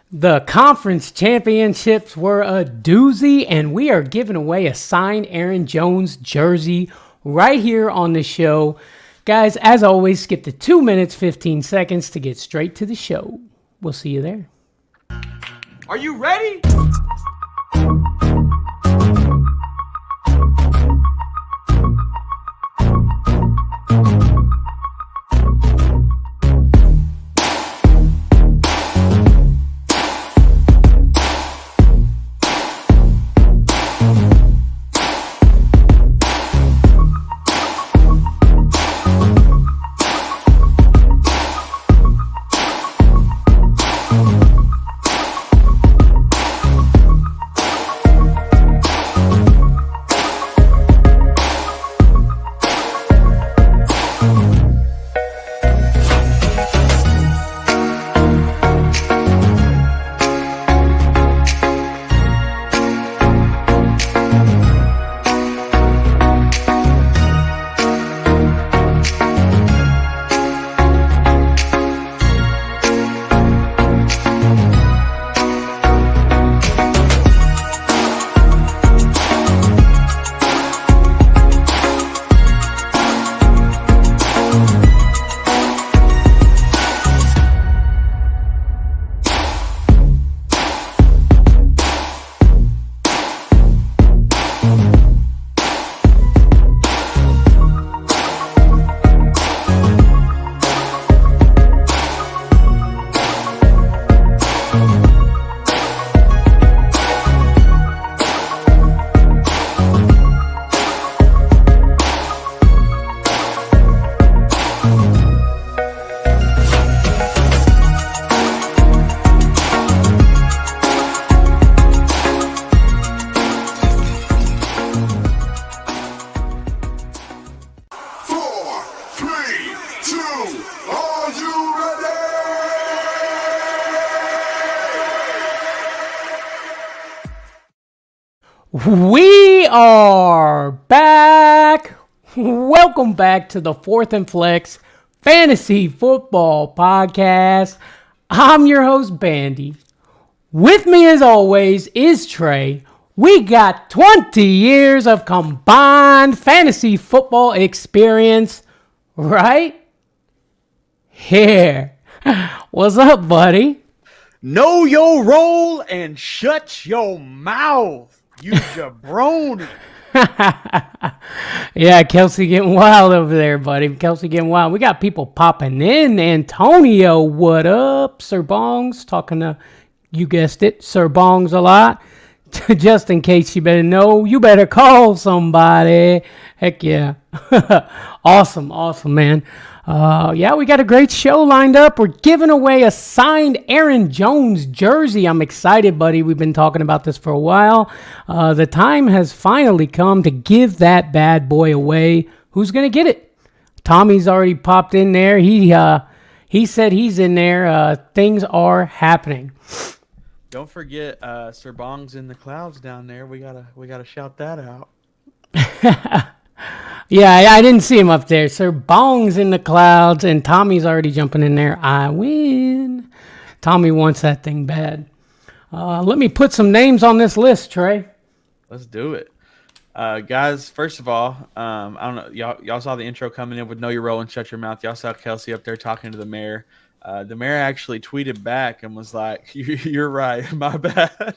The conference championships were a doozy, and we are giving away a signed Aaron Jones jersey right here on the show. Guys, as always, skip the 2 minutes, 15 seconds to get straight to the show. We'll see you there. Are you ready? We are back. Welcome back to the Fourth and Flex Fantasy Football Podcast. I'm your host, Bandy. With me, as always, is Trey. We got 20 years of combined fantasy football experience right here. What's up, buddy? Know your role and shut your mouth. You jabroni. Yeah, Kelsey getting wild over there, buddy. Kelsey getting wild. We got people popping in. Antonio, what up? Sir Bongs, talking to, you guessed it, Sir Bongs a lot. Just in case you better know, you better call somebody. Heck yeah. Awesome, man. Yeah, we got a great show lined up. We're giving away a signed Aaron Jones jersey. I'm excited, buddy. We've been talking about this for a while. The time has finally come to give that bad boy away. Who's going to get it? Tommy's already popped in there. He said he's in there. Things are happening. Don't forget Sir Bong's in the clouds down there. We gotta shout that out. Yeah, I didn't see him up there. Sir Bong's in the clouds, and Tommy's already jumping in there. I win. Tommy wants that thing bad. Let me put some names on this list, Trey. Let's do it. Guys, first of all, I don't know. Y'all saw the intro coming in with Know Your Role and Shut Your Mouth. Y'all saw Kelsey up there talking to the mayor. The mayor actually tweeted back and was like, "You're right, my bad."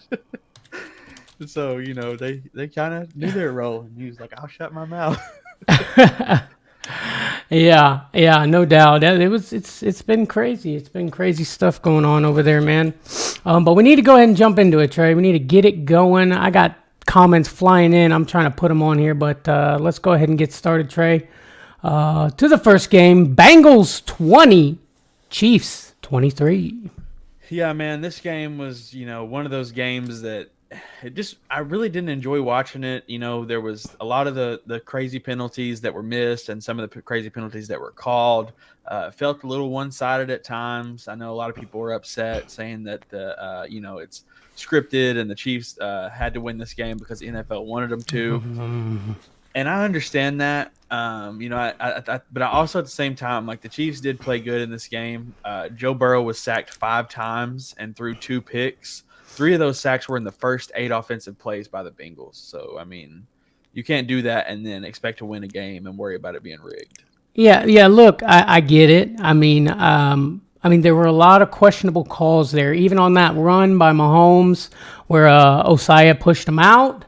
So, they kind of knew their role. And he was like, "I'll shut my mouth." Yeah, no doubt. It's been crazy. It's been crazy stuff going on over there, man. But we need to go ahead and jump into it, Trey. We need to get it going. I got comments flying in. I'm trying to put them on here, but let's go ahead and get started, Trey. To the first game, Bengals 20, Chiefs 23. Yeah, man, this game was, one of those games that I really didn't enjoy watching it. There was a lot of the crazy penalties that were missed and some of the crazy penalties that were called. Felt a little one-sided at times. I know a lot of people were upset saying that it's scripted and the Chiefs had to win this game because the NFL wanted them to. And I understand that. But I also at the same time, like the Chiefs did play good in this game. Joe Burrow was sacked 5 times and threw 2 picks. 3 of those sacks were in the first 8 offensive plays by the Bengals. So I mean, you can't do that and then expect to win a game and worry about it being rigged. Yeah, yeah. Look, I get it. I mean, there were a lot of questionable calls there, even on that run by Mahomes where Osaya pushed him out.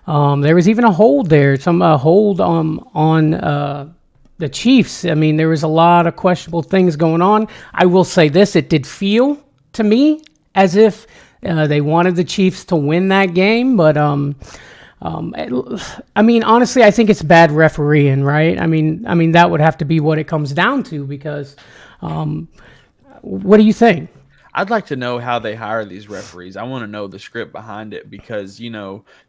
There was even a hold there, some hold on the Chiefs. I mean, there was a lot of questionable things going on. I will say this: it did feel to me as if they wanted the Chiefs to win that game, but I mean, honestly, I think it's bad refereeing, right? I mean that would have to be what it comes down to because, what do you think? I'd like to know how they hire these referees. I want to know the script behind it because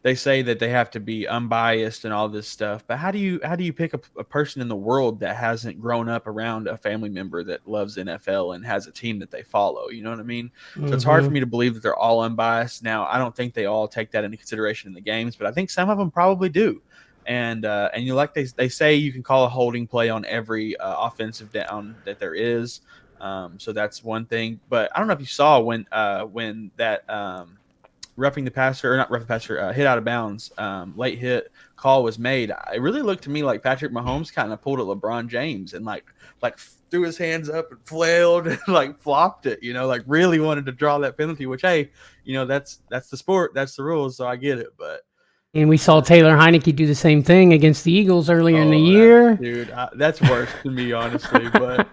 they say that they have to be unbiased and all this stuff. But how do you pick a person in the world that hasn't grown up around a family member that loves NFL and has a team that they follow? You know what I mean? So it's hard for me to believe that they're all unbiased. Now I don't think they all take that into consideration in the games, but I think some of them probably do. And like they say, you can call a holding play on every offensive down that there is. So that's one thing. But I don't know if you saw when that roughing the passer or not roughing the passer hit out of bounds late hit call was made. It really looked to me like Patrick Mahomes kind of pulled a LeBron James and like threw his hands up and flailed and like flopped it. Like really wanted to draw that penalty. Which hey, that's the sport, that's the rules, so I get it. But And we saw Taylor Heineke do the same thing against the Eagles earlier in the oh, year. dude, that's worse to me honestly. But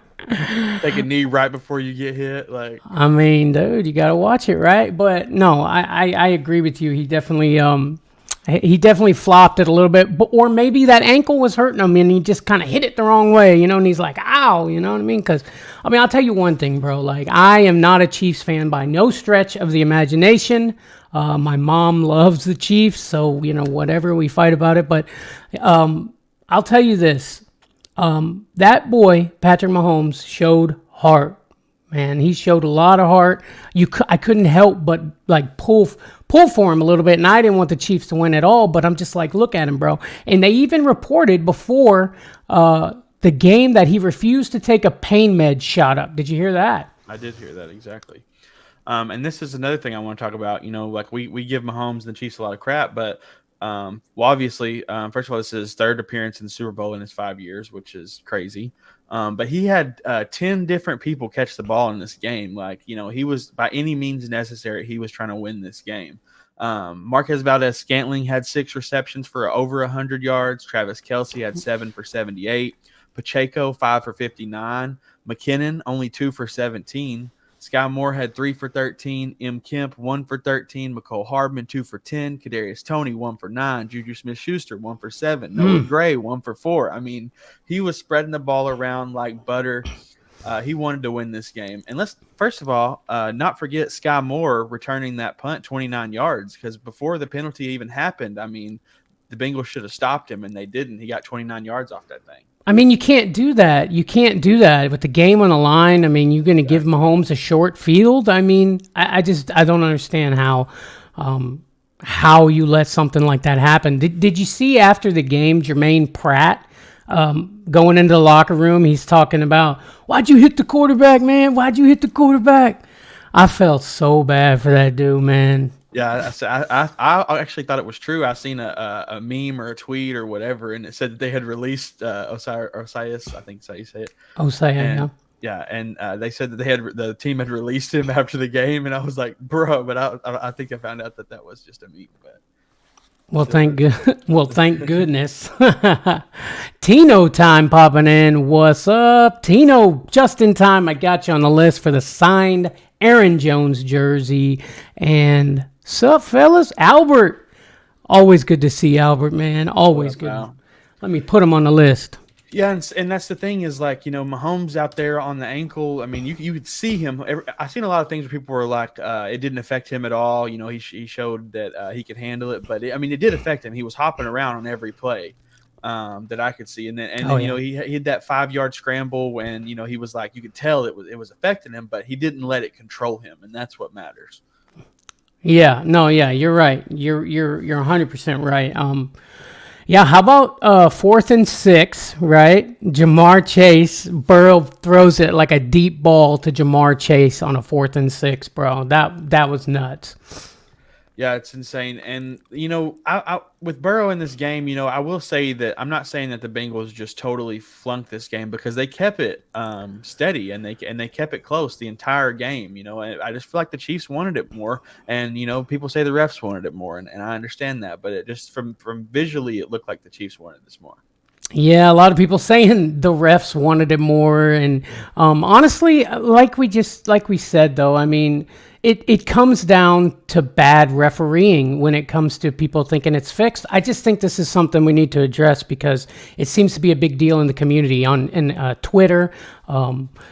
take a knee right before you get hit, like. I mean, dude, you got to watch it, right? But no, I agree with you. He definitely flopped it a little bit, or maybe that ankle was hurting him and he just kind of hit it the wrong way, and he's like, ow, you know what I mean? Because, I mean, I'll tell you one thing, bro. Like, I am not a Chiefs fan by no stretch of the imagination. My mom loves the Chiefs, so, whatever, we fight about it. But I'll tell you this. That boy, Patrick Mahomes, showed heart. Man, he showed a lot of heart. I couldn't help but like pull for him a little bit, and I didn't want the Chiefs to win at all. But I'm just like, look at him, bro. And they even reported before the game that he refused to take a pain med shot up. Did you hear that? I did hear that exactly. And this is another thing I want to talk about. Like we give Mahomes and the Chiefs a lot of crap, but well, obviously, first of all, this is his third appearance in the Super Bowl in his 5 years, which is crazy. But he had 10 different people catch the ball in this game. Like, he was by any means necessary. He was trying to win this game. Marquez Valdez-Scantling had 6 receptions for over 100 yards. Travis Kelce had 7 for 78. Pacheco 5 for 59. McKinnon only 2 for 17. Sky Moore had 3 for 13. M. Kemp 1 for 13. McCole Hardman 2 for 10. Kadarius Toney 1 for 9. Juju Smith-Schuster 1 for 7. Noah Gray 1 for 4. I mean, he was spreading the ball around like butter. He wanted to win this game. And let's first of all not forget Sky Moore returning that punt 29 yards, because before the penalty even happened, I mean, the Bengals should have stopped him, and they didn't. He got 29 yards off that thing. I mean, you can't do that. You can't do that with the game on the line. I mean, you're going to give Mahomes a short field. I mean, I don't understand how you let something like that happen. Did you see after the game, Jermaine Pratt going into the locker room? He's talking about, why'd you hit the quarterback, man? Why'd you hit the quarterback? I felt so bad for that dude, man. Yeah, I actually thought it was true. I seen a meme or a tweet or whatever, and it said that they had released Osiris. I think that's how you say it. Osaya, yeah. And they said that the team had released him after the game, and I was like, bro, but I think I found out that was just a meme. But well, thank goodness. Tino time popping in. What's up, Tino? Just in time. I got you on the list for the signed Aaron Jones jersey. And sup, fellas? Albert. Always good to see Albert, man. Always good. Wow. Let me put him on the list. Yeah, and that's the thing is, like, Mahomes out there on the ankle. I mean, you could see him. I've seen a lot of things where people were like, it didn't affect him at all. He showed that he could handle it, but it did affect him. He was hopping around on every play that I could see, and then he had that 5-yard scramble when he was like, you could tell it was affecting him, but he didn't let it control him, and that's what matters. Yeah, no, yeah, you're right. You're 100% right. Yeah, how about 4th and 6, right? Jamar Chase, Burrow throws it like a deep ball to Jamar Chase on a 4th and 6, bro. That was nuts. Yeah, it's insane. And I with Burrow in this game, I will say that I'm not saying that the Bengals just totally flunked this game because they kept it steady and they kept it close the entire game. I just feel like the Chiefs wanted it more, and people say the refs wanted it more, and I understand that, but it just from visually it looked like the Chiefs wanted this more. Yeah, a lot of people saying the refs wanted it more, and honestly, like we said though, I mean, it comes down to bad refereeing when it comes to people thinking it's fixed. I just think this is something we need to address because it seems to be a big deal in the community in Twitter.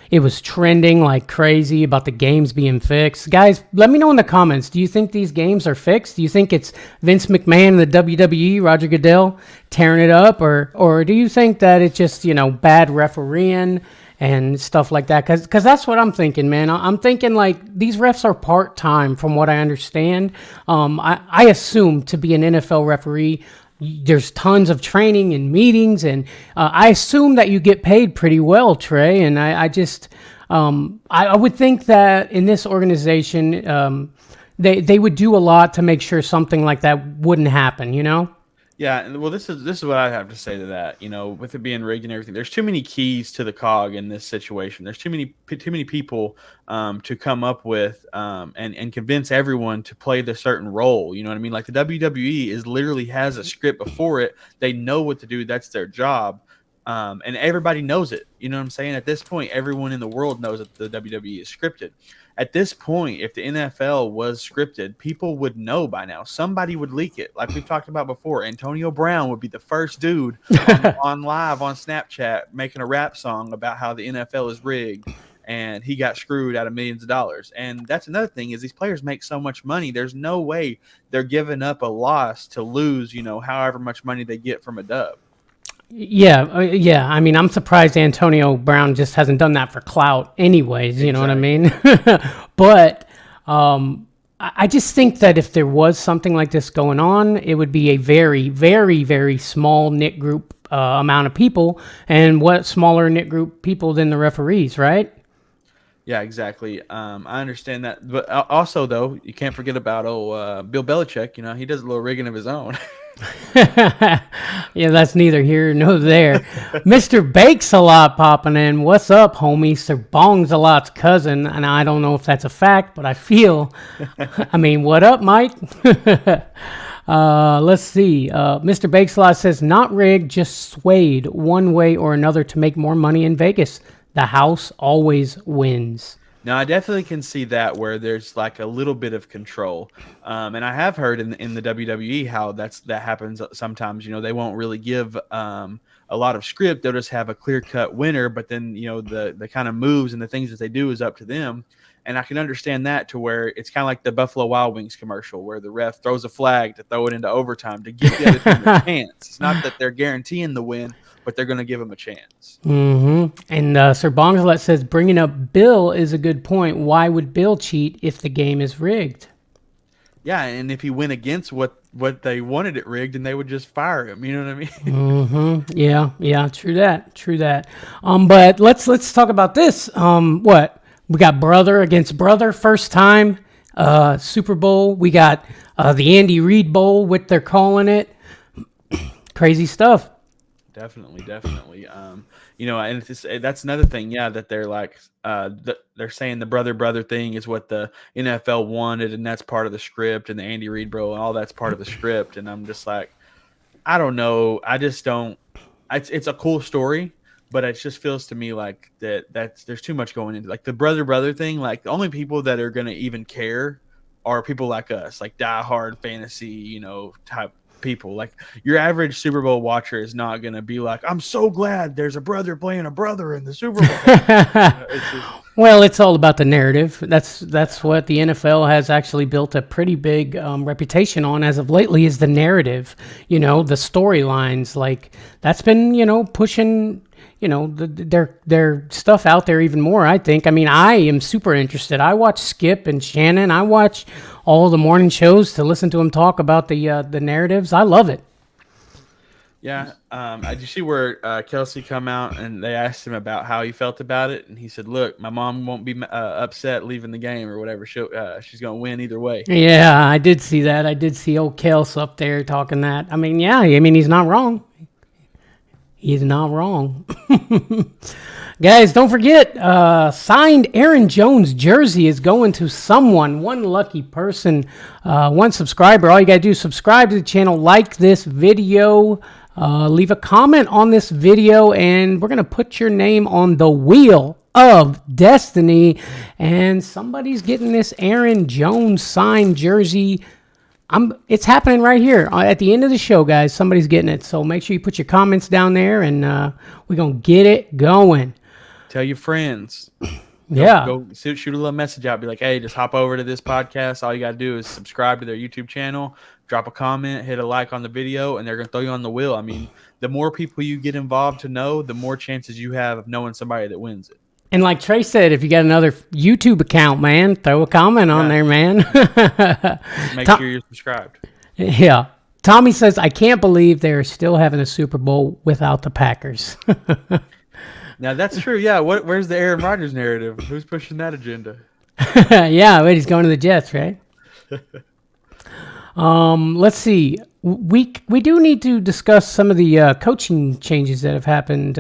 It was trending like crazy about the games being fixed. Guys, let me know in the comments. Do you think these games are fixed? Do you think it's Vince McMahon and the WWE, Roger Goodell, tearing it up, or do you think that it's just bad refereeing and stuff like that? Because that's what I'm thinking, man. I'm thinking like these refs are part-time from what I understand. I assume to be an NFL referee, there's tons of training and meetings, and I assume that you get paid pretty well, Trey. And I just I would think that in this organization, they would do a lot to make sure something like that wouldn't happen, Yeah, and well, this is what I have to say to that. With it being rigged and everything, there's too many keys to the cog in this situation. There's too many people to come up with and convince everyone to play the certain role. You know what I mean? Like the WWE literally has a script before it. They know what to do. That's their job. And everybody knows it. You know what I'm saying? At this point, everyone in the world knows that the WWE is scripted. At this point, if the NFL was scripted, people would know by now. Somebody would leak it. Like we've talked about before, Antonio Brown would be the first dude on live on Snapchat making a rap song about how the NFL is rigged and he got screwed out of millions of dollars. And that's another thing is these players make so much money. There's no way they're giving up a loss to lose, however much money they get from a dub. Yeah, yeah. I mean, I'm surprised Antonio Brown just hasn't done that for clout anyways, you know what I mean? But I just think that if there was something like this going on, it would be a very, very, very small knit group amount of people, and what smaller knit group people than the referees, right? Yeah, exactly. I understand that. But also, though, you can't forget about Bill Belichick. He does a little rigging of his own. Yeah, that's neither here nor there. Mr. Bakes a lot popping in. What's up, homie? Sir Bong's a lot's cousin, and I don't know if that's a fact, but I feel. I mean, what up, Mike? Let's see. Mr. Bakes a lot says not rigged, just swayed one way or another to make more money in Vegas. The house always wins. Now, I definitely can see that where there's like a little bit of control. And I have heard in the WWE how that happens sometimes. They won't really give a lot of script. They'll just have a clear-cut winner, but then, the kind of moves and the things that they do is up to them. And I can understand that to where it's kind of like the Buffalo Wild Wings commercial where the ref throws a flag to throw it into overtime to give the other team a chance. It's not that they're guaranteeing the win, but they're going to give them a chance. Mm-hmm. And Sir Bonglet says, bringing up Bill is a good point. Why would Bill cheat if the game is rigged? Yeah, and if he went against what they wanted it rigged, and they would just fire him. You know what I mean? Mm-hmm. Yeah, true that. But let's talk about this. What? We got brother against brother, first time Super Bowl. We got the Andy Reid Bowl, what they're calling it. Crazy stuff. Definitely. And that's another thing, that they're like, they're saying the brother thing is what the NFL wanted, and that's part of the script, and the Andy Reid Bowl and all that's part of the script. And I'm just like, I don't know. I just don't. It's a cool story. But it just feels to me like there's too much going into like the brother thing. Like the only people that are going to even care are people like us, like diehard fantasy, type people. Like your average Super Bowl watcher is not going to be like, I'm so glad there's a brother playing a brother in the Super Bowl. Well, it's all about the narrative. That's what the NFL has actually built a pretty big reputation on as of lately is the narrative, the storylines. Like that's been, pushing their stuff out there even more, I think. I mean, I am super interested. I watch Skip and Shannon. I watch all the morning shows to listen to them talk about the narratives. I love it. Yeah. Did you see where Kelsey come out and they asked him about how he felt about it, and he said, "Look, my mom won't be upset leaving the game or whatever. She's going to win either way." Yeah, I did see that. I did see old Kels up there talking that. I mean, yeah, I mean, he's not wrong. He's not wrong. Guys, don't forget, signed Aaron Jones jersey is going to someone, one lucky person, one subscriber. All you got to do is subscribe to the channel, like this video, leave a comment on this video, and we're going to put your name on the wheel of destiny, and somebody's getting this Aaron Jones signed jersey. It's happening right here at the end of the show, guys. Somebody's getting it, so make sure you put your comments down there, and we're gonna get it going. Tell your friends. Go shoot a little message out. Be like, hey, just hop over to this podcast. All you got to do is subscribe to their YouTube channel, drop a comment, hit a like on the video, and they're going to throw you on the wheel. I mean, the more people you get involved to know, the more chances you have of knowing somebody that wins it. And like Trey said, if you got another YouTube account, man, throw a comment on there, man. Make sure you're subscribed. Yeah. Tommy says, I can't believe they're still having a Super Bowl without the Packers. Now, that's true. Yeah. Where's the Aaron Rodgers narrative? Who's pushing that agenda? Yeah, but he's going to the Jets, right? Let's see. We do need to discuss some of the coaching changes that have happened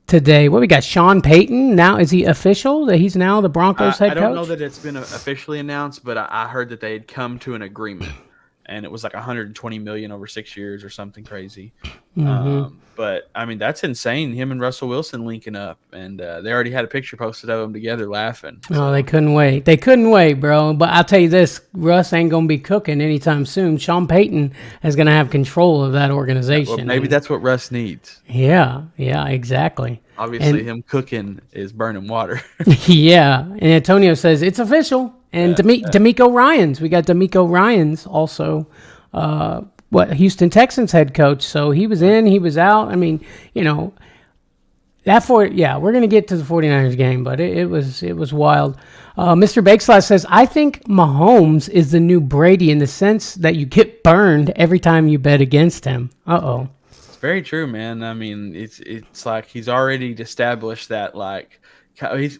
today. What we got? Sean Payton. Now, is he official that he's now the Broncos head coach? I don't know that it's been officially announced, but I heard that they had come to an agreement, and it was like $120 million over 6 years or something crazy. Mm-hmm. But I mean, that's insane. Him and Russell Wilson linking up, and they already had a picture posted of them together laughing. So. Oh, they couldn't wait. They couldn't wait, bro. But I'll tell you this: Russ ain't gonna be cooking anytime soon. Sean Payton is gonna have control of that organization. Well, maybe that's what Russ needs. Yeah, exactly. Obviously, him cooking is burning water. Yeah, and Antonio says it's official. And D'Amico Ryans, we got D'Amico Ryans also. Houston Texans head coach. So he was in, he was out. I mean, we're going to get to the 49ers game, but it was wild. Mr. Bakeslaw says, I think Mahomes is the new Brady in the sense that you get burned every time you bet against him. Uh-oh. It's very true, man. I mean, it's like he's already established that, like, he's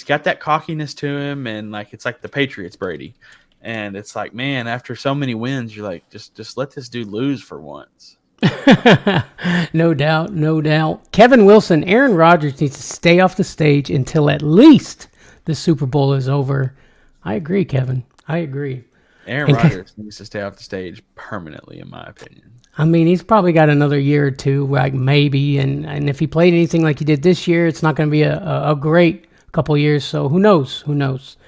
got that cockiness to him, and like it's like the Patriots Brady. And it's like, man, after so many wins, you're like, just let this dude lose for once. No doubt. Kevin Wilson, Aaron Rodgers needs to stay off the stage until at least the Super Bowl is over. I agree, Kevin. I agree. Aaron Rodgers needs to stay off the stage permanently, in my opinion. I mean, he's probably got another year or two, like maybe. And if he played anything like he did this year, it's not going to be a great couple years. So who knows? Who knows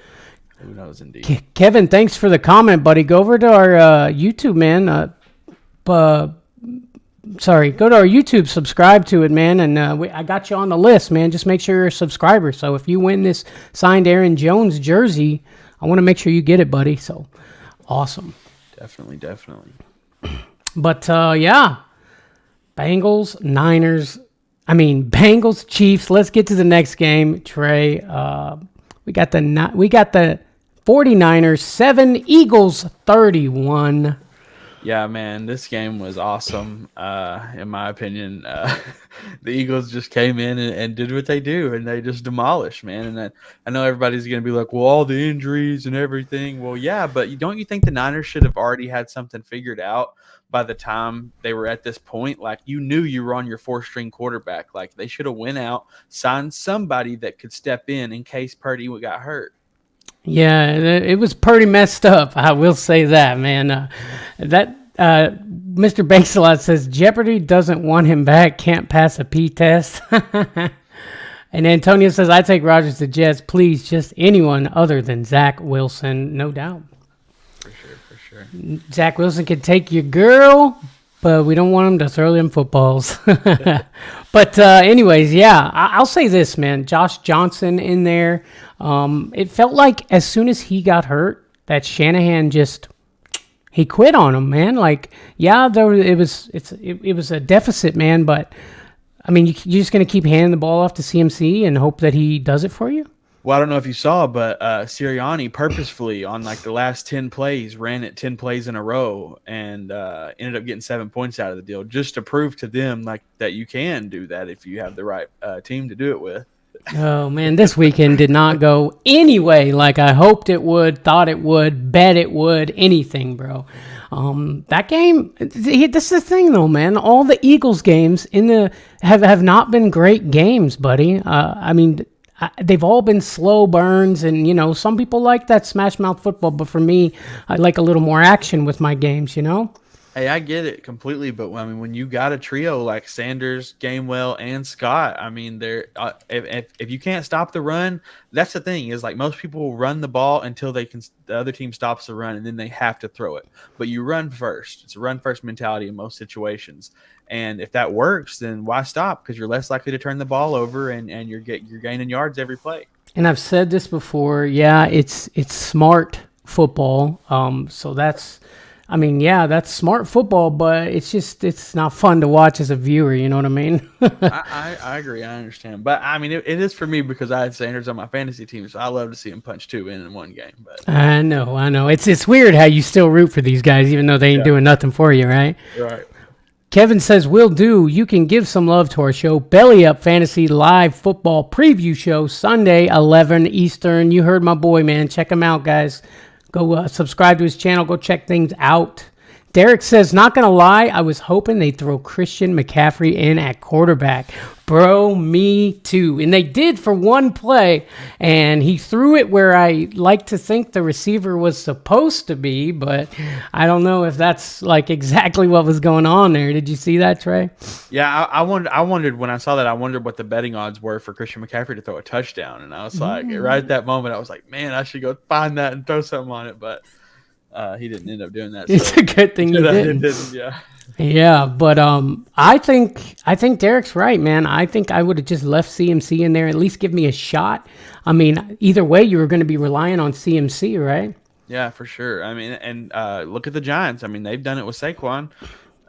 indeed. Kevin, thanks for the comment, buddy. Go over to our YouTube, man. Go to our YouTube, subscribe to it, man. And I got you on the list, man. Just make sure you're a subscriber. So if you win this signed Aaron Jones jersey, I want to make sure you get it, buddy. So awesome. Definitely. But Bengals, Chiefs. Let's get to the next game, Trey. We got the 49ers 7, Eagles 31. Yeah, man, this game was awesome. In my opinion, the Eagles just came in and did what they do, and they just demolished, man. And I know everybody's going to be like, well, all the injuries and everything. Well, yeah, but don't you think the Niners should have already had something figured out by the time they were at this point? Like, you knew you were on your 4th-string quarterback. Like, they should have went out, signed somebody that could step in case Purdy got hurt. Yeah, it was pretty messed up. I will say that, man. Mr. Bakesalot says Jeopardy doesn't want him back. Can't pass a P test. And Antonio says, I take Rodgers to Jets. Please, just anyone other than Zach Wilson. No doubt. For sure. Zach Wilson could take your girl, but we don't want him to throw them footballs. But anyways, yeah, I'll say this, man. Josh Johnson in there. It felt like as soon as he got hurt, that Shanahan he quit on him, man. Like, yeah, it was a deficit, man. But I mean, you're just gonna keep handing the ball off to CMC and hope that he does it for you. Well, I don't know if you saw, but Sirianni purposefully on like the last 10 plays ran it 10 plays in a row and ended up getting 7 points out of the deal just to prove to them like that you can do that if you have the right team to do it with. Oh, man, this weekend did not go any way like I hoped it would, thought it would, bet it would, anything, bro. That game, this is the thing, though, man. All the Eagles games have not been great games, buddy. I mean, they've all been slow burns, and, you know, some people like that smash mouth football, but for me, I like a little more action with my games, you know? Hey, I get it completely, but I mean, when you got a trio like Sanders, Gainwell, and Scott, I mean, they're if you can't stop the run, that's the thing is like most people will run the ball until the other team stops the run, and then they have to throw it. But you run first. It's a run first mentality in most situations, and if that works, then why stop? Because you're less likely to turn the ball over, and you're gaining yards every play. And I've said this before. Yeah, it's smart football. So that's. I mean, yeah, that's smart football, but it's not fun to watch as a viewer. You know what I mean? I agree. I understand. But, I mean, it is for me because I had Sanders on my fantasy team, so I love to see him punch 2 in one game. But I know. It's weird how you still root for these guys even though they ain't doing nothing for you, right? Right. Kevin says, will do. You can give some love to our show. Belly Up Fantasy Live Football Preview Show, Sunday, 11 Eastern. You heard my boy, man. Check him out, guys. Go subscribe to his channel. Go check things out. Derek says, not going to lie, I was hoping they'd throw Christian McCaffrey in at quarterback. Bro, me too. And they did for one play, and he threw it where I like to think the receiver was supposed to be, but I don't know if that's like exactly what was going on there. Did you see that, Trey? Yeah, I wondered when I saw that, I wondered what the betting odds were for Christian McCaffrey to throw a touchdown. And I was like, right at that moment, I was like, man, I should go find that and throw something on it. But he didn't end up doing that. It's so. a good thing you didn't. Yeah. Yeah, but I think Derek's right, man. I think I would have just left CMC in there, at least give me a shot. I mean, either way, you were going to be relying on CMC, right? Yeah, for sure. I mean, and look at the Giants. I mean, they've done it with Saquon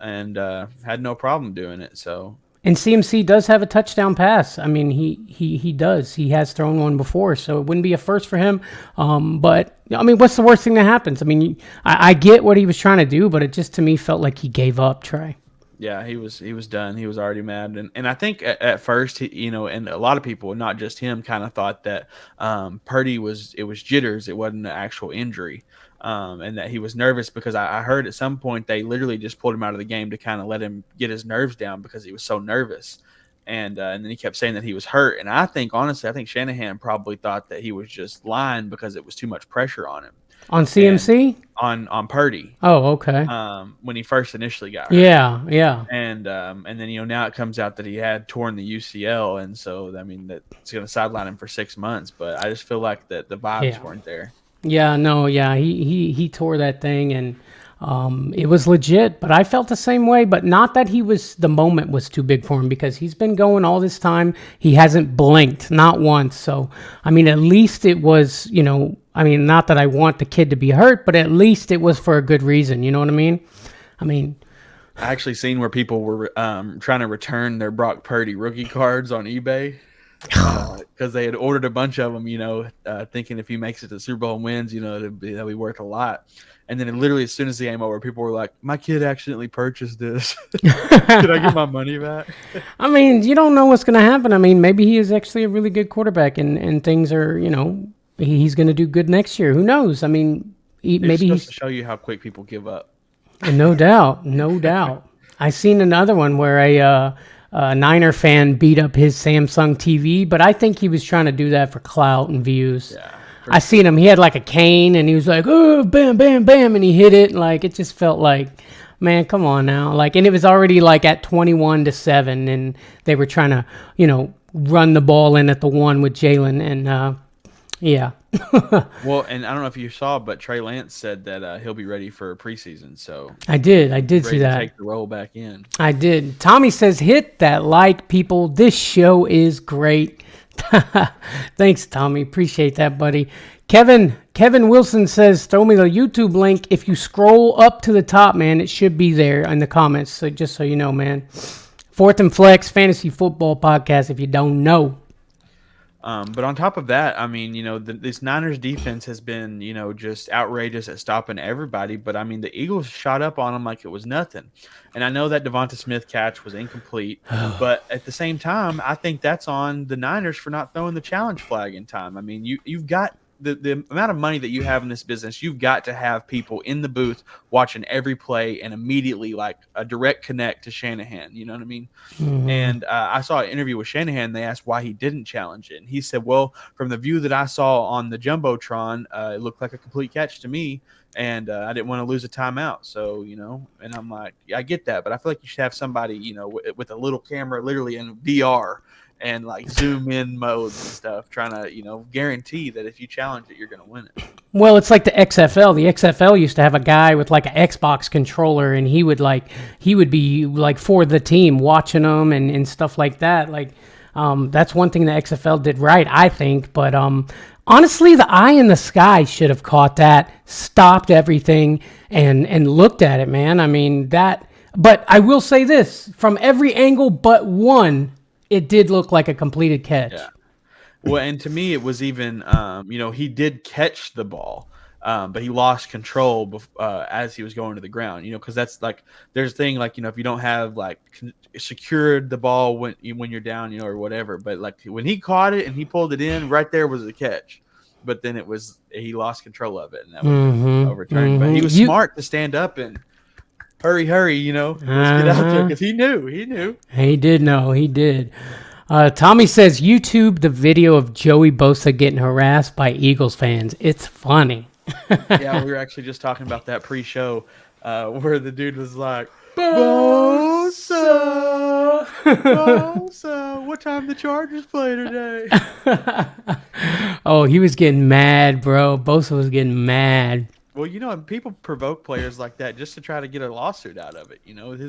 and had no problem doing it. So. And CMC does have a touchdown pass. I mean, he does. He has thrown one before, so it wouldn't be a first for him. But, I mean, what's the worst thing that happens? I mean, I get what he was trying to do, but it just, to me, felt like he gave up, Trey. Yeah, he was done. He was already mad. And I think at first, and a lot of people, not just him, kind of thought that Purdy it was jitters. It wasn't an actual injury. And that he was nervous because I heard at some point they literally just pulled him out of the game to kind of let him get his nerves down because he was so nervous. And then he kept saying that he was hurt. And I think, honestly, Shanahan probably thought that he was just lying because it was too much pressure on him. On CMC? On Purdy. Oh, okay. When he first initially got hurt. Yeah. And then, now it comes out that he had torn the UCL. And so, I mean, that's going to sideline him for 6 months. But I just feel like that the vibes weren't there. Yeah, no, yeah, he tore that thing, and it was legit. But I felt the same way, but not that the moment was too big for him because he's been going all this time. He hasn't blinked, not once. So, I mean, at least it was, not that I want the kid to be hurt, but at least it was for a good reason. You know what I mean? I actually seen where people were trying to return their Brock Purdy rookie cards on eBay. Because they had ordered a bunch of them, thinking if he makes it to the Super Bowl and wins, that'll be worth a lot. And then literally as soon as the game over, people were like, my kid accidentally purchased this. Can I get my money back? I mean, you don't know what's going to happen. I mean, maybe he is actually a really good quarterback and things are, he's going to do good next year. Who knows? I mean, maybe he's to show you how quick people give up. No doubt. I seen another one where a Niner fan beat up his Samsung TV, but I think he was trying to do that for clout and views. Yeah, I seen him. He had like a cane, and he was like, "Oh, bam, bam, bam," and he hit it. Like it just felt like, man, come on now. Like, and it was already like at 21-7, and they were trying to, run the ball in at the 1 with Jalen, and yeah. Well, and I don't know if you saw, but Trey Lance said that he'll be ready for preseason. So I did see that. Take the role back in. I did. Tommy says, "Hit that like, people. This show is great." Thanks, Tommy. Appreciate that, buddy. Kevin Wilson says, "Throw me the YouTube link. If you scroll up to the top, man, it should be there in the comments. So just so you know, man. Fourth and Flex Fantasy Football Podcast. If you don't know." But on top of that, I mean, this Niners defense has been, just outrageous at stopping everybody. But I mean, the Eagles shot up on them like it was nothing. And I know that Devonta Smith catch was incomplete, but at the same time, I think that's on the Niners for not throwing the challenge flag in time. I mean, you've got the amount of money that you have in this business, you've got to have people in the booth watching every play and immediately like a direct connect to Shanahan. You know what I mean? Mm-hmm. And I saw an interview with Shanahan. They asked why he didn't challenge it. And he said, well, from the view that I saw on the Jumbotron, it looked like a complete catch to me. And I didn't want to lose a timeout. So, and I'm like, yeah, I get that. But I feel like you should have somebody, with a little camera literally in VR and like zoom in modes and stuff, trying to, guarantee that if you challenge it, you're going to win it. Well, it's like the XFL. The XFL used to have a guy with like an Xbox controller, and he would be like for the team watching them and stuff like that. Like, that's one thing the XFL did right, I think. But honestly, the eye in the sky should have caught that, stopped everything, and looked at it, man. I mean, that. But I will say this: from every angle but one, it did look like a completed catch. Yeah. Well, and to me, it was even, he did catch the ball, but he lost control as he was going to the ground, because that's like, there's a thing like, if you don't have like secured the ball when you're down, or whatever, but like when he caught it and he pulled it in, right there was a catch, but then he lost control of it and that was overturned. But he was smart to stand up and hurry, let's get out there, because he knew. He did know, he did. Tommy says, YouTube the video of Joey Bosa getting harassed by Eagles fans. It's funny. Yeah, we were actually just talking about that pre-show where the dude was like, Bosa, what time the Chargers play today? Oh, he was getting mad, bro. Bosa was getting mad. Well, and people provoke players like that just to try to get a lawsuit out of it.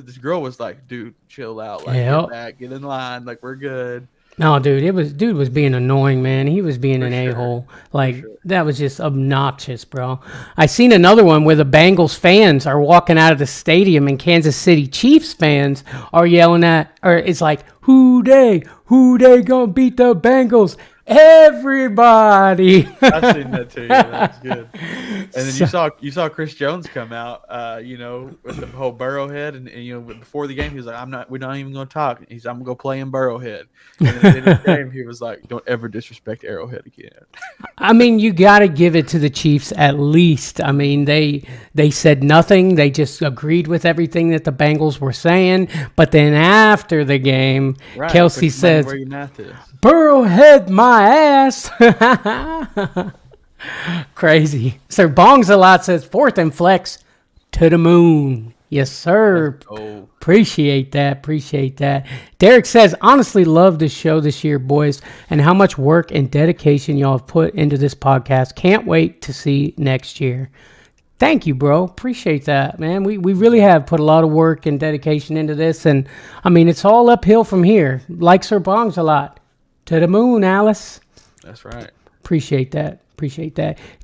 This girl was like, dude, chill out. Like, get back, get in line. Like, we're good. No, dude, dude was being annoying, man. He was being an a-hole. Like, that was just obnoxious, bro. I seen another one where the Bengals fans are walking out of the stadium and Kansas City Chiefs fans are yelling it's like, who they gonna beat the Bengals? Everybody. I've seen that too. Yeah, that's good. And then you saw Chris Jones come out, with the whole Burrowhead, and before the game he was like, we're not even going to talk. I'm going to go play in Burrowhead. And then at the end of the game he was like, don't ever disrespect Arrowhead again. I mean, you got to give it to the Chiefs at least. I mean, they said nothing. They just agreed with everything that the Bengals were saying. But then after the game, right, Kelsey says, where your math is. Burrowhead my ass. Crazy. Sir Bongs a lot says 4th and flex to the moon. Yes, sir. Oh. Appreciate that. Derek says, honestly love this show this year, boys, and how much work and dedication y'all have put into this podcast. Can't wait to see next year. Thank you, bro. Appreciate that, man. We really have put a lot of work and dedication into this, and I mean, it's all uphill from here. Like Sir Bongs a lot. To the moon, Alice. That's right. Appreciate that.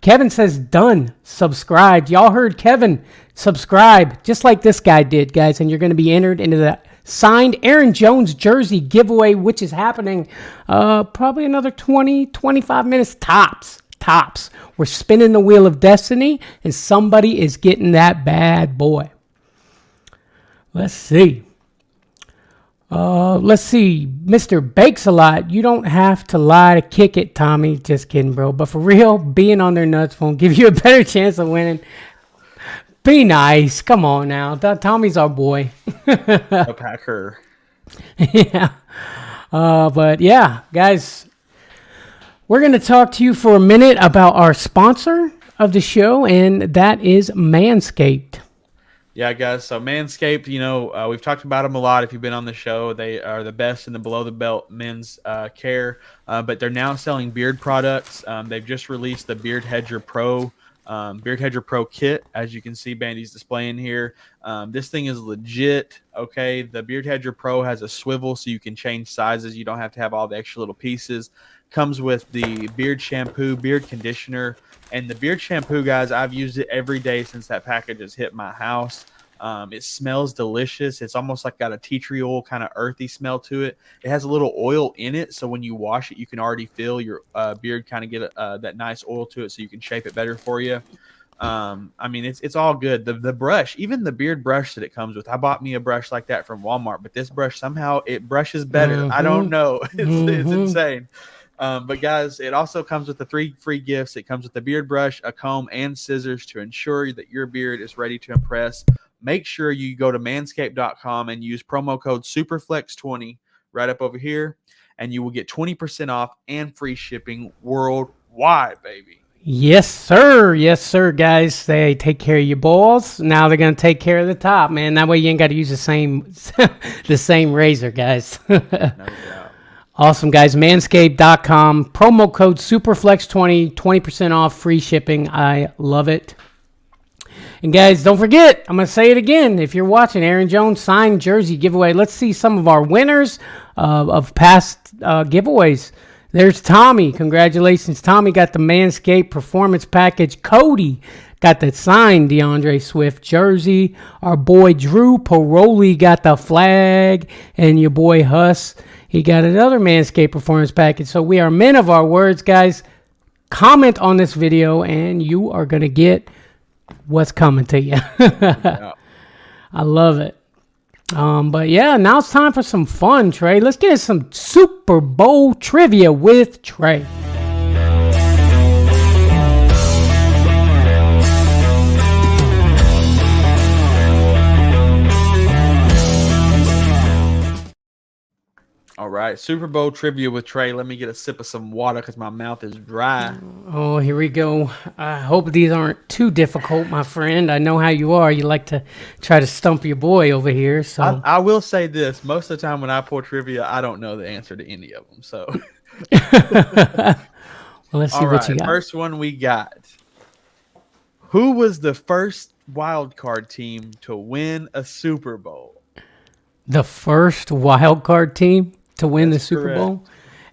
Kevin says, done. Subscribed. Y'all heard Kevin. Subscribe, just like this guy did, guys, and you're going to be entered into the signed Aaron Jones jersey giveaway, which is happening probably another 20, 25 minutes tops. We're spinning the wheel of destiny, and somebody is getting that bad boy. Let's see. Mr. Bakes a lot. You don't have to lie to kick it, Tommy. Just kidding, bro. But for real, being on their nuts won't give you a better chance of winning. Be nice. Come on now. Tommy's our boy. A Packer. Yeah. But yeah, guys, we're going to talk to you for a minute about our sponsor of the show, and that is Manscaped. Yeah, guys. So Manscaped, we've talked about them a lot. If you've been on the show, they are the best in the below the belt men's care. But they're now selling beard products. They've just released the Beard Hedger Pro kit, as you can see Bandy's displaying here. This thing is legit. Okay, the Beard Hedger Pro has a swivel so you can change sizes. You don't have to have all the extra little pieces. Comes with the beard shampoo, beard conditioner, and the beard shampoo, guys. I've used it every day since that package has hit my house. It smells delicious. It's almost like got a tea tree oil kind of earthy smell to it. It has a little oil in it, so when you wash it, you can already feel your beard kind of get that nice oil to it, so you can shape it better for you. I mean, it's all good. The brush, even the beard brush that it comes with. I bought me a brush like that from Walmart, but this brush somehow it brushes better. I don't know. It's insane. But guys, it also comes with the 3 free gifts. It comes with the beard brush, a comb, and scissors to ensure that your beard is ready to impress. Make sure you go to manscaped.com and use promo code SUPERFLEX20 right up over here, and you will get 20% off and free shipping worldwide, baby. Yes, sir. Yes, sir, guys. They take care of your balls. Now they're going to take care of the top, man. That way you ain't got to use the same razor, guys. No doubt. Awesome, guys. Manscaped.com. Promo code SUPERFLEX20. 20% off, free shipping. I love it. And, guys, don't forget, I'm going to say it again. If you're watching Aaron Jones signed jersey giveaway, let's see some of our winners of past giveaways. There's Tommy. Congratulations. Tommy got the Manscaped Performance Package. Cody got the signed DeAndre Swift jersey. Our boy Drew Paroli got the flag. And your boy Huss, he got another Manscaped Performance Package. So we are men of our words, guys. Comment on this video, and you are going to get what's coming to you. I love it. But yeah, now it's time for some fun, Trey. Let's get some Super Bowl trivia with Trey. All right, Super Bowl trivia with Trey. Let me get a sip of some water because my mouth is dry. Oh, here we go. I hope these aren't too difficult, my friend. I know how you are. You like to try to stump your boy over here. So I will say this. Most of the time when I pull trivia, I don't know the answer to any of them. So well, let's see what you got. First one we got. Who was the first wild card team to win a Super Bowl? The first wild card team to win the Super Bowl?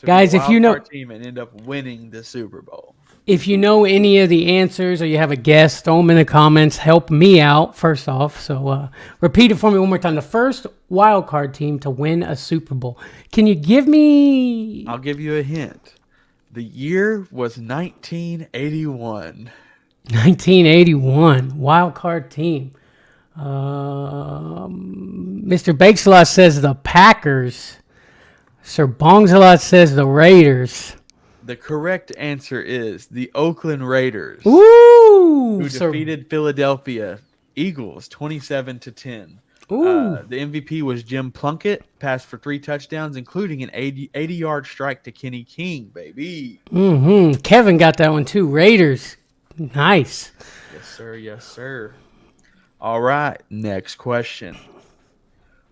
Guys, if you know team and end up winning the Super Bowl. If you know any of the answers or you have a guess, throw them in the comments. Help me out, first off. So repeat it for me one more time. The first wild card team to win a Super Bowl. Can you give me... I'll give you a hint. The year was 1981. 1981. Wild card team. Mr. Bakesalot says the Packers. Sir Bongsalot says the Raiders. The correct answer is the Oakland Raiders. Ooh! Who defeated Philadelphia Eagles 27-10. The MVP was Jim Plunkett, passed for 3 touchdowns, including an 80-yard strike to Kenny King, baby. Kevin got that one too. Raiders. Nice. Yes, sir. Yes, sir. All right, next question.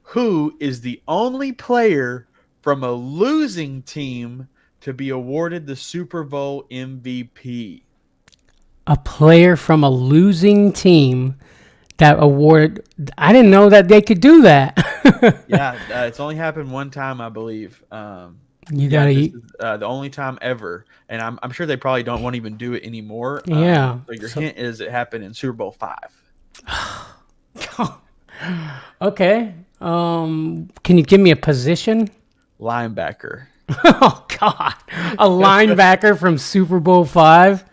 Who is the only player from a losing team to be awarded the Super Bowl MVP? A player from a losing team that awarded... I didn't know that they could do that. Yeah, it's only happened one time, I believe. You gotta eat. The only time ever, and I'm sure they probably won't even do it anymore. Yeah. So your hint is it happened in Super Bowl 5. Okay. Can you give me a position? Linebacker. Oh God, a linebacker from Super Bowl 5.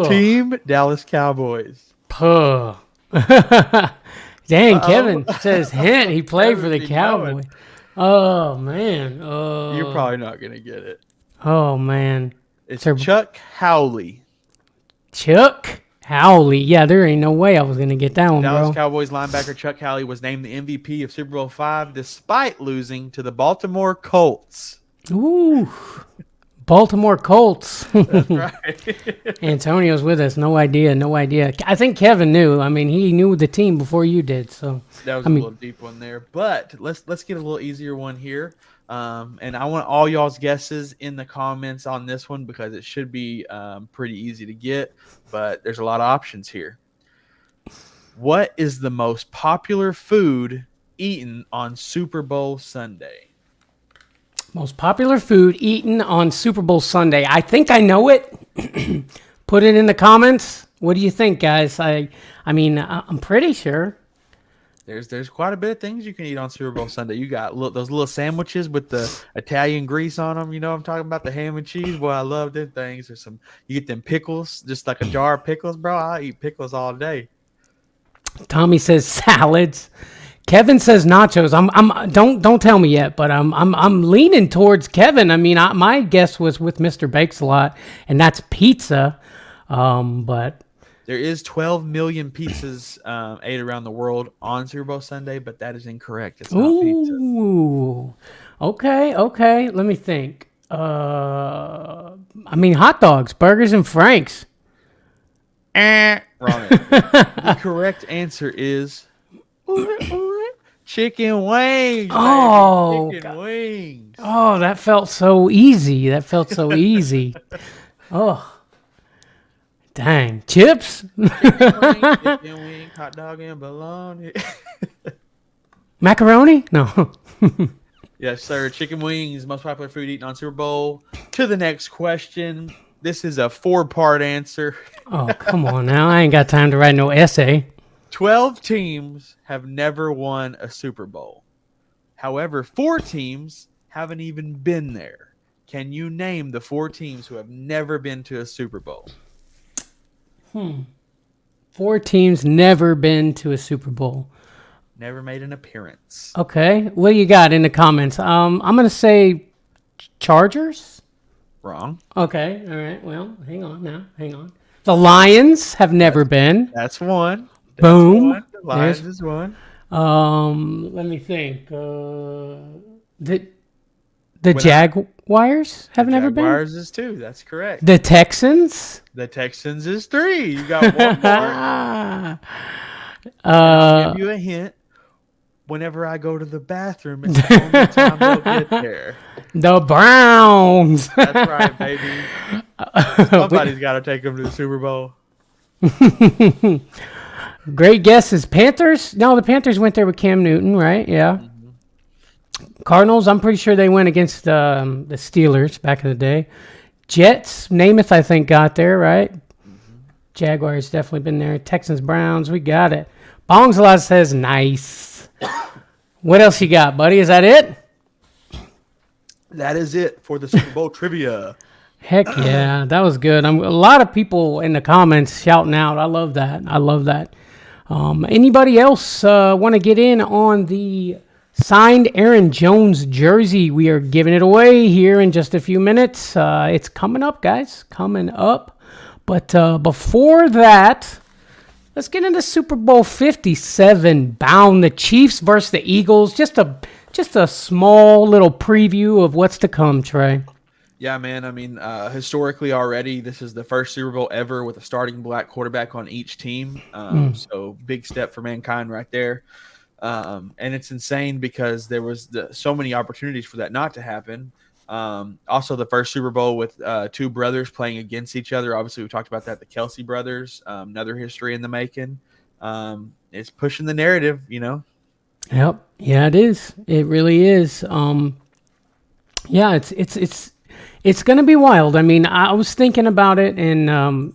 Team Dallas Cowboys. Dang, Kevin says hint. He played for the Cowboys. Oh man. You're probably not gonna get it. Oh man. It's Chuck Howley. Chuck Howley. Yeah, there ain't no way I was going to get that one, Dallas bro. Cowboys linebacker Chuck Howley was named the MVP of Super Bowl 5 despite losing to the Baltimore Colts. Ooh. Baltimore Colts. That's right. Antonio's with us. No idea. I think Kevin knew. I mean, he knew the team before you did. So that was a little deep one there. But let's get a little easier one here. And I want all y'all's guesses in the comments on this one because it should be pretty easy to get, but there's a lot of options here. What is the most popular food eaten on Super Bowl Sunday? Most popular food eaten on Super Bowl Sunday. I think I know it. Put it in the comments. What do you think, guys? I mean, I'm pretty sure. There's quite a bit of things you can eat on Super Bowl Sunday. You got those little sandwiches with the Italian grease on them. You know what I'm talking about, the ham and cheese. Boy, I love them things. There's some. You get them pickles, just like a jar of pickles, bro. I eat pickles all day. Tommy says salads. Kevin says nachos. Don't tell me yet, but I'm leaning towards Kevin. I mean, my guess was with Mr. Bakes a lot, and that's pizza. But There is 12 million pizzas ate around the world on Super Bowl Sunday, but that is incorrect. It's not pizza. ooh, okay. Let me think. I mean, hot dogs, burgers, and Franks. Wrong answer. The correct answer is chicken wings. Oh, baby. Chicken wings. Oh, that felt so easy. Oh, dang. Chips? Chicken wing, hot dog, and bologna. Macaroni? No. Yes, sir. Chicken wings, most popular food eaten on Super Bowl. To the next question. This is a 4-part answer. Oh, come on now. I ain't got time to write no essay. 12 teams have never won a Super Bowl. However, 4 teams haven't even been there. Can you name the 4 teams who have never been to a Super Bowl? 4 teams never been to a Super Bowl. Never made an appearance. Okay. What do you got in the comments? I'm going to say Chargers. Wrong. Okay. All right. Well, hang on. The Lions have never been. That's one. Boom. One. The Lions is one. Let me think. The Jaguars have never been. Jaguars is 2. That's correct. The Texans. The Texans is 3. You got one more. I'll give you a hint. Whenever I go to the bathroom, it's the only time they'll get there. The Browns. That's right, baby. Somebody's got to take them to the Super Bowl. Great guesses. Panthers? No, the Panthers went there with Cam Newton, right? Yeah. Mm-hmm. Cardinals, I'm pretty sure they went against the Steelers back in the day. Jets, Namath, I think, got there, right? Mm-hmm. Jaguars definitely been there. Texans, Browns, we got it. Bongsalot says nice. What else you got, buddy? Is that it? That is it for the Super Bowl trivia. Heck yeah, that was good. A lot of people in the comments shouting out. I love that. Anybody else want to get in on the signed Aaron Jones jersey? We are giving it away here in just a few minutes. It's coming up, guys. Coming up. But before that, let's get into Super Bowl 57 bound. The Chiefs versus the Eagles. Just a small little preview of what's to come, Trey. Yeah, man. I mean, historically already, this is the first Super Bowl ever with a starting black quarterback on each team. So big step for mankind right there. And it's insane because there was so many opportunities for that not to happen. Also, the first Super Bowl with 2 brothers playing against each other. Obviously, we talked about that. The Kelsey brothers, another history in the making. It's pushing the narrative, you know. Yep. Yeah, it is. It really is. Yeah, it's going to be wild. I mean, I was thinking about it, and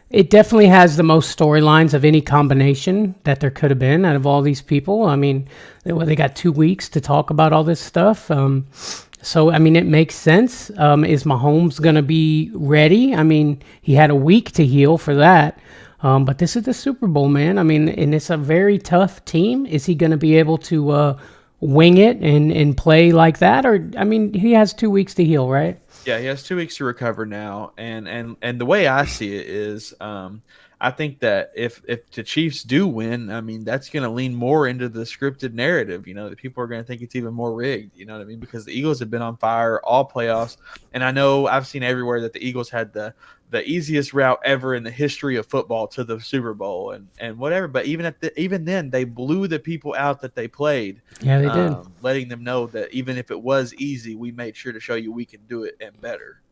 it definitely has the most storylines of any combination that there could have been out of all these people. I mean, they got 2 weeks to talk about all this stuff. So, I mean, it makes sense. Is Mahomes going to be ready? I mean, he had a week to heal for that. But this is the Super Bowl, man. I mean, and it's a very tough team. Is he going to be able to wing it and play like that? Or, I mean, he has 2 weeks to heal, right? Yeah, he has 2 weeks to recover now. And the way I see it is I think that if the Chiefs do win, I mean, that's going to lean more into the scripted narrative, you know, that people are going to think it's even more rigged, you know what I mean? Because the Eagles have been on fire all playoffs. And I know I've seen everywhere that the Eagles had the easiest route ever in the history of football to the Super Bowl and whatever. But even then, they blew the people out that they played. Yeah, they did. Letting them know that even if it was easy, we made sure to show you we can do it and better.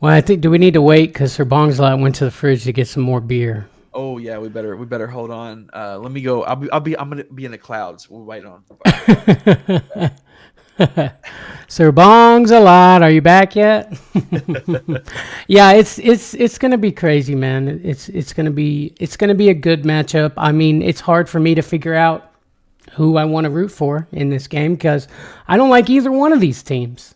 Well, I think, do we need to wait? Because Sir Bongslot went to the fridge to get some more beer. Oh yeah, we better hold on. Let me go. I'm gonna be in the clouds. We'll wait on. Sir Bongs a lot. Are you back yet? Yeah, it's gonna be crazy, man. It's gonna be a good matchup. I mean, it's hard for me to figure out who I want to root for in this game because I don't like either one of these teams.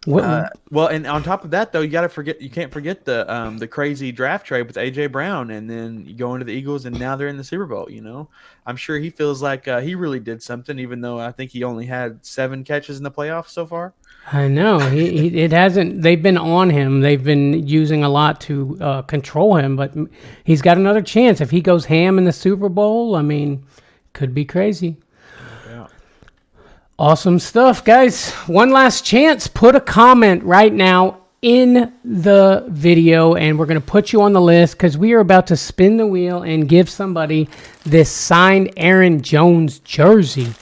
Well, and on top of that, though, you can't forget the crazy draft trade with AJ Brown, and then you go into the Eagles, and now they're in the Super Bowl. I'm sure he feels like he really did something, even though I think he only had 7 catches in the playoffs so far. I know it hasn't. They've been on him. They've been using a lot to control him, but he's got another chance if he goes ham in the Super Bowl. I mean, could be crazy. Awesome stuff, guys. One last chance. Put a comment right now in the video, and we're going to put you on the list because we are about to spin the wheel and give somebody this signed Aaron Jones jersey.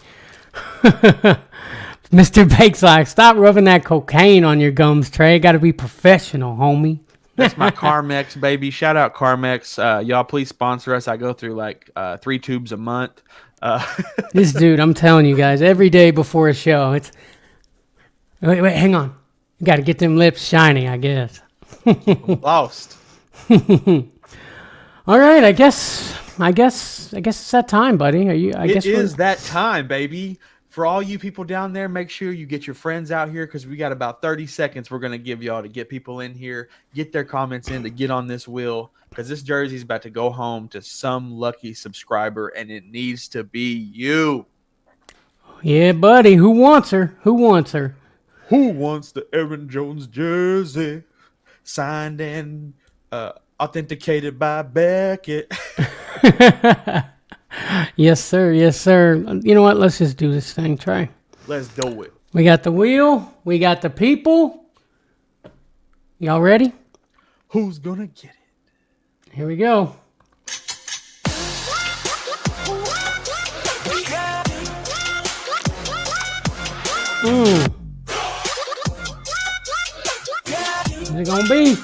Mr. Bakeslack, stop rubbing that cocaine on your gums, Trey. Got to be professional, homie. That's my Carmex, baby. Shout out Carmex. Y'all, please sponsor us. I go through like 3 tubes a month. This dude, I'm telling you guys, every day before a show, it's... Wait, hang on. You got to get them lips shiny, I guess. Lost. All right, I guess it's that time, buddy. It is that time, baby. For all you people down there, make sure you get your friends out here because we got about 30 seconds we're going to give y'all to get people in here, get their comments in, to get on this wheel because this jersey's about to go home to some lucky subscriber, and it needs to be you. Yeah, buddy. Who wants her? Who wants the Aaron Jones jersey signed and authenticated by Beckett? Yes, sir. You know what? Let's just do this thing, Trey. Let's do it. We got the wheel. We got the people. Y'all ready? Who's gonna get it? Here we go. Who's it gonna be?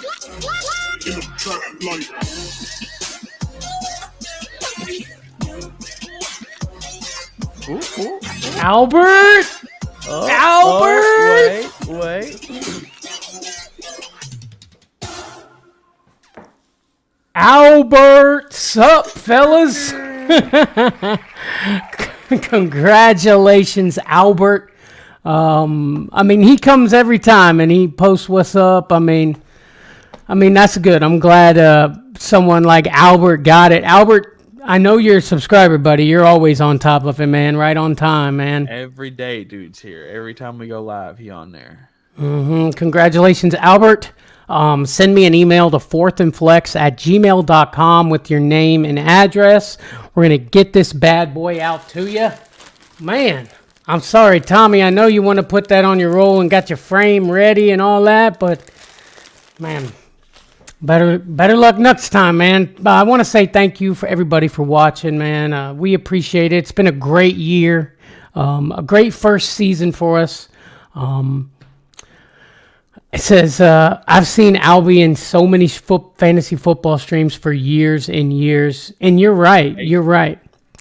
Ooh. Albert! Albert! Wait. Albert! Sup, fellas? Congratulations, Albert. I mean, he comes every time and he posts what's up. I mean, that's good. I'm glad someone like Albert got it. Albert, I know you're a subscriber, buddy. You're always on top of it, man. Right on time, man. Every day, dude's here. Every time we go live, he on there. Congratulations, Albert. Send me an email to fourthandflex@gmail.com with your name and address. We're going to get this bad boy out to you. Man, I'm sorry, Tommy. I know you want to put that on your roll and got your frame ready and all that, but, man... Better luck next time, man. I want to say thank you for everybody for watching, man. We appreciate it. It's been a great year, a great first season for us. It says, I've seen Albie in so many fantasy football streams for years and years. And you're right.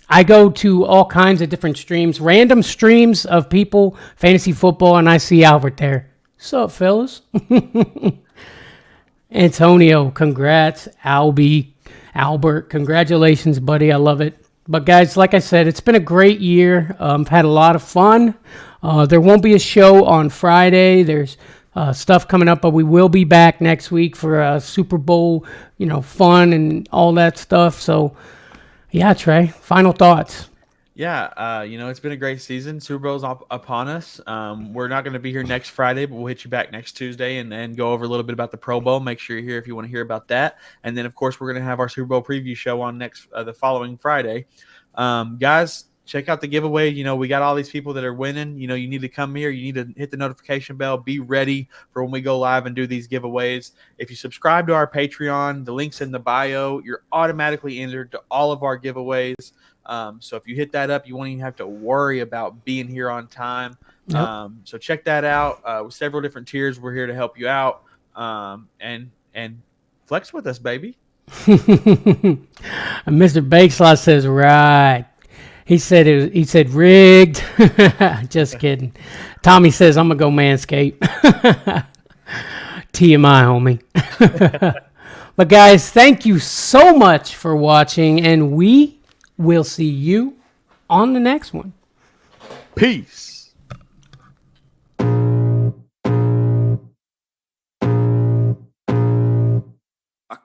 I go to all kinds of different streams, random streams of people, fantasy football, and I see Albert there. What's up, fellas? Antonio, congrats. Albert, congratulations, buddy. I love it. But guys, like I said, it's been a great year. I've had a lot of fun. There won't be a show on Friday. There's stuff coming up, but we will be back next week for Super Bowl, fun and all that stuff. So, yeah, Trey, final thoughts. Yeah, it's been a great season. Super Bowl's upon us. We're not going to be here next Friday, but we'll hit you back next Tuesday and go over a little bit about the Pro Bowl. Make sure you're here if you want to hear about that. And then, of course, we're going to have our Super Bowl preview show on the following Friday. Guys, check out the giveaway. We got all these people that are winning. You need to come here. You need to hit the notification bell. Be ready for when we go live and do these giveaways. If you subscribe to our Patreon, the link's in the bio. You're automatically entered to all of our giveaways. So if you hit that up, you won't even have to worry about being here on time. Yep. So check that out. With several different tiers, we're here to help you out. And flex with us, baby. Mr. Bakeslaw says, right. He said he said rigged. Just kidding. Tommy says I'm gonna go Manscaped. TMI, homie. But guys, thank you so much for watching, and we will see you on the next one. Peace.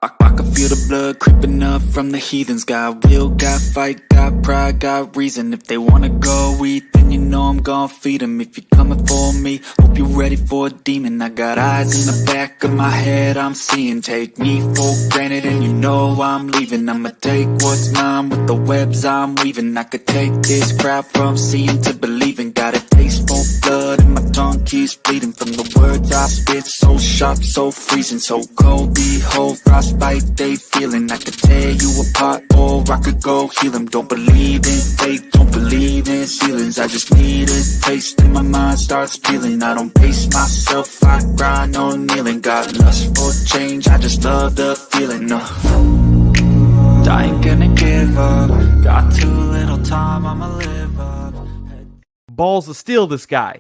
I can feel the blood creeping up from the heathens. Got will, got fight, got pride, got reason. If they wanna go eat, then you know I'm gon' feed them. If you're coming for me, hope you're ready for a demon. I got eyes in the back of my head, I'm seeing. Take me for granted and you know I'm leaving. I'ma take what's mine with the webs I'm weaving. I could take this crowd from seeing to believing. Got a taste for blood and my tongue keeps bleeding. From the words I spit, so sharp, so freezing. So cold, behold, frostbite they feeling. I could tear you apart or I could go heal them. Don't believe in fate, don't believe in ceilings. I just need a taste and my mind starts peeling. I don't pace myself, I grind on kneeling. Got lust for change, I just love the feeling. No, I ain't gonna give up. Got too little time, I'ma live up. Balls to steal this guy.